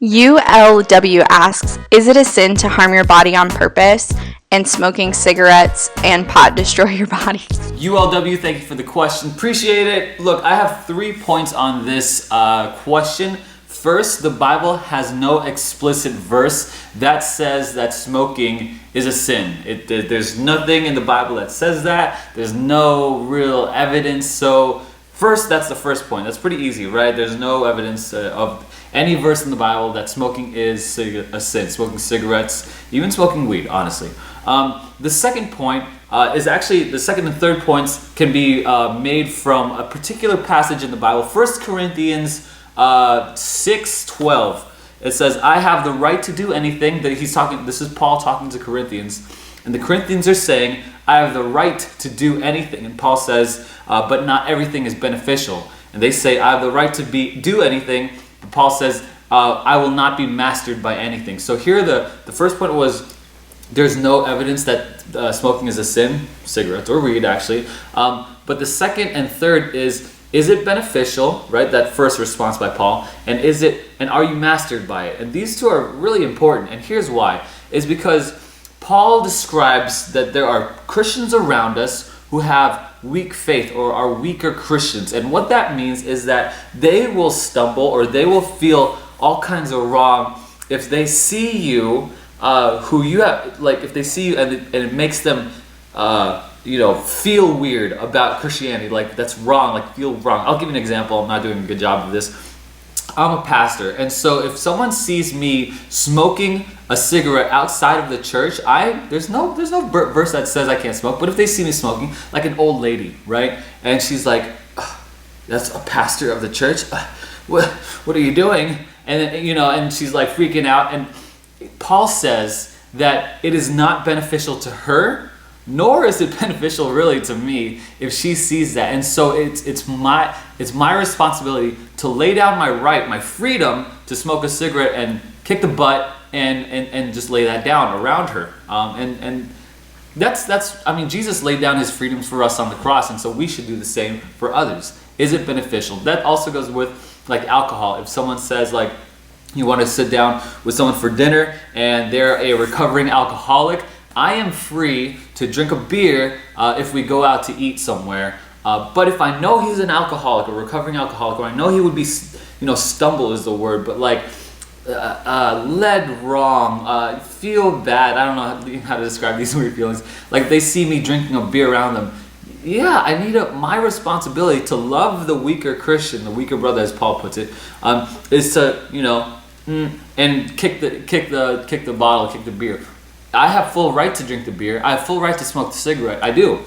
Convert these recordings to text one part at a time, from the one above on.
ULW asks, is it a sin to harm your body on purpose and smoking cigarettes and pot destroy your body? ULW, thank you for the question. Appreciate it. Look, I have 3 points on this question. First, the Bible has no explicit verse that says that smoking is a sin. There's nothing in the Bible that says that. There's no real evidence. So first, that's the first point. That's pretty easy, right? There's no evidence of any verse in the Bible that smoking is a sin. Smoking cigarettes, even smoking weed, honestly. The second point is actually, the second and third points can be made from a particular passage in the Bible. 1 Corinthians 6:12. It says, I have the right to do anything. This is Paul talking to Corinthians. And the Corinthians are saying, I have the right to do anything. And Paul says, but not everything is beneficial. And they say, I have the right to do anything. But Paul says, I will not be mastered by anything. So here the first point was, there's no evidence that smoking is a sin, cigarettes or weed actually. But the second and third is it beneficial, right? That first response by Paul. And are you mastered by it? And these two are really important. And here's why. Is because Paul describes that there are Christians around us who have weak faith or are weaker Christians. And what that means is that they will stumble or they will feel all kinds of wrong if they see you, who you have, like if they see you and it makes them feel weird about Christianity, like that's wrong, like feel wrong. I'll give you an example. I'm not doing a good job of this. I'm a pastor, and so if someone sees me smoking a cigarette outside of the church, there's no verse that says I can't smoke. But if they see me smoking, like an old lady, right, and she's like, "That's a pastor of the church. What are you doing?" And and she's like freaking out. And Paul says that it is not beneficial to her, nor is it beneficial really to me if she sees that. And so it's my responsibility to lay down my right, my freedom to smoke a cigarette and kick the butt and just lay that down around her. And that's I mean, Jesus laid down his freedoms for us on the cross, and so we should do the same for others. Is it beneficial? That also goes with like alcohol. If someone says like, you want to sit down with someone for dinner and they're a recovering alcoholic, I am free to drink a beer if we go out to eat somewhere. But if I know he's an alcoholic, a recovering alcoholic, or I know he would be, stumble is the word, but like led wrong, feel bad. I don't know how to describe these weird feelings. Like they see me drinking a beer around them. Yeah, I need my responsibility to love the weaker Christian, the weaker brother, as Paul puts it, is to and kick the bottle, kick the beer. I have full right to drink the beer. I have full right to smoke the cigarette. I do.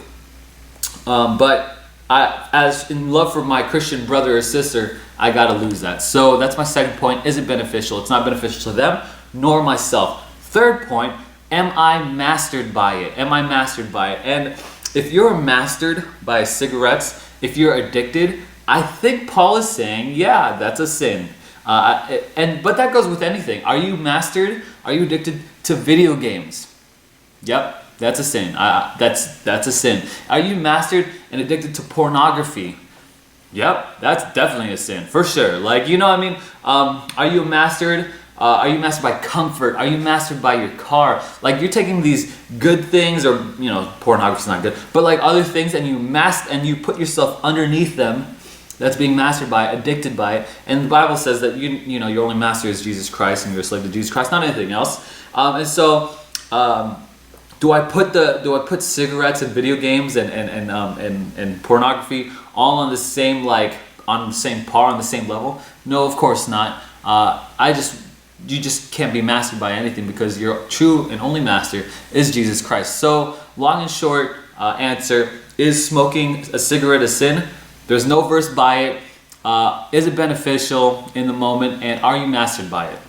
But as in love for my Christian brother or sister, I gotta lose that. So that's my second point. Is it beneficial? It's not beneficial to them, nor myself. Third point, am I mastered by it? Am I mastered by it? And if you're mastered by cigarettes, if you're addicted, I think Paul is saying, yeah, that's a sin. But that goes with anything. Are you mastered? Are you addicted to video games? Yep, that's a sin. That's a sin. Are you mastered and addicted to pornography? Yep, that's definitely a sin for sure. Like are you mastered? Are you mastered by comfort? Are you mastered by your car? Like you're taking these good things, or pornography's not good, but like other things, and you put yourself underneath them. That's being mastered by it, addicted by it. And the Bible says that your only master is Jesus Christ, and you're a slave to Jesus Christ, not anything else. And so, do I put cigarettes and video games and pornography all on the same on the same par, on the same level? No, of course not. You just can't be mastered by anything, because your true and only master is Jesus Christ. So, long and short answer, is smoking a cigarette a sin? There's no verse by it. Is it beneficial in the moment? And are you mastered by it?